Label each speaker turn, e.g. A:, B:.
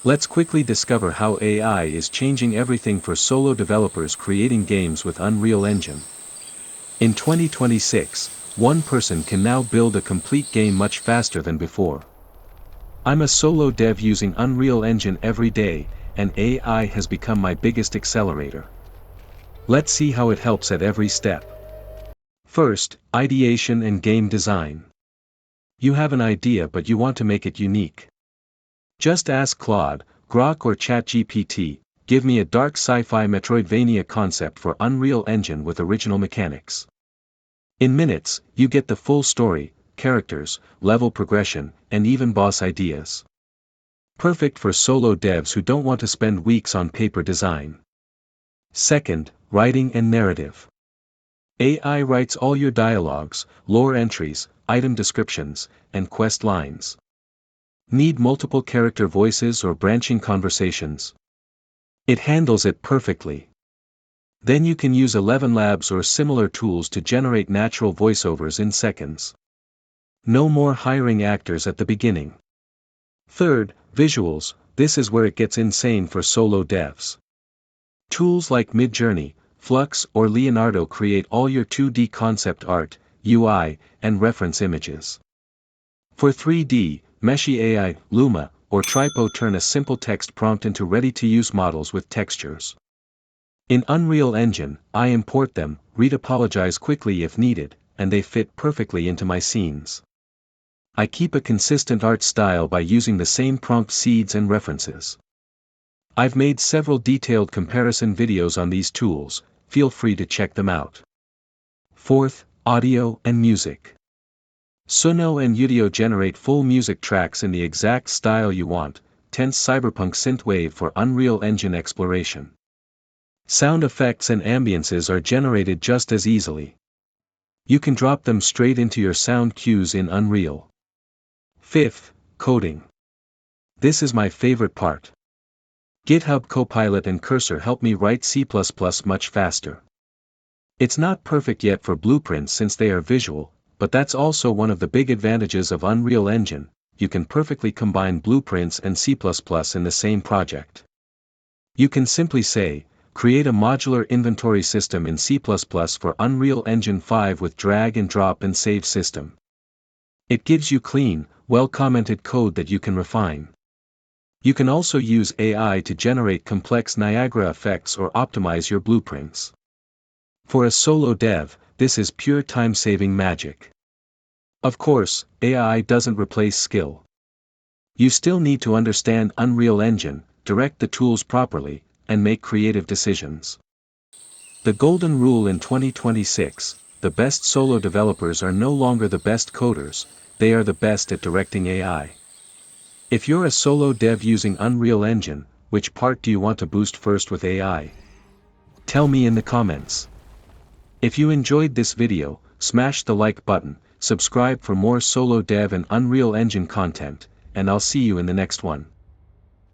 A: Let's quickly discover how AI is changing everything for solo developers creating games with Unreal Engine. In 2026, one person can now build a complete game much faster than before. I'm a solo dev using Unreal Engine every day, and AI has become my biggest accelerator. Let's see how it helps at every step. First, ideation and game design. You have an idea but you want to make it unique. Just ask Claude, Grok or ChatGPT, give me a dark sci-fi Metroidvania concept for Unreal Engine with original mechanics. In minutes, you get the full story, characters, level progression, and even boss ideas. Perfect for solo devs who don't want to spend weeks on paper design. Second, writing and narrative. AI writes all your dialogues, lore entries, item descriptions, and quest lines. Need multiple character voices or branching conversations? It handles it perfectly. Then you can use 11 Labs or similar tools to generate natural voiceovers in seconds. No more hiring actors at the beginning. Third, visuals. This is where it gets insane for solo devs. Tools like Midjourney, Flux or Leonardo create all your 2D concept art, UI, and reference images. For 3D, Meshi AI, Luma, or Tripo turn a simple text prompt into ready-to-use models with textures. In Unreal Engine, I import them, retopologize quickly if needed, and they fit perfectly into my scenes. I keep a consistent art style by using the same prompt seeds and references. I've made several detailed comparison videos on these tools, feel free to check them out. Fourth, audio and music. Suno and Udio generate full music tracks in the exact style you want, tense cyberpunk synthwave for Unreal Engine exploration. Sound effects and ambiences are generated just as easily. You can drop them straight into your sound cues in Unreal. Fifth, coding. This is my favorite part. GitHub Copilot and Cursor help me write C++ much faster. It's not perfect yet for blueprints since they are visual, but that's also one of the big advantages of Unreal Engine. You can perfectly combine blueprints and C++ in the same project. You can simply say, create a modular inventory system in C++ for Unreal Engine 5 with drag and drop and save system. It gives you clean, well-commented code that you can refine. You can also use AI to generate complex Niagara effects or optimize your blueprints. For a solo dev, this is pure time-saving magic. Of course, AI doesn't replace skill. You still need to understand Unreal Engine, direct the tools properly, and make creative decisions. The golden rule in 2026, the best solo developers are no longer the best coders, they are the best at directing AI. If you're a solo dev using Unreal Engine, which part do you want to boost first with AI? Tell me in the comments. If you enjoyed this video, smash the like button, subscribe for more solo dev and Unreal Engine content, and I'll see you in the next one.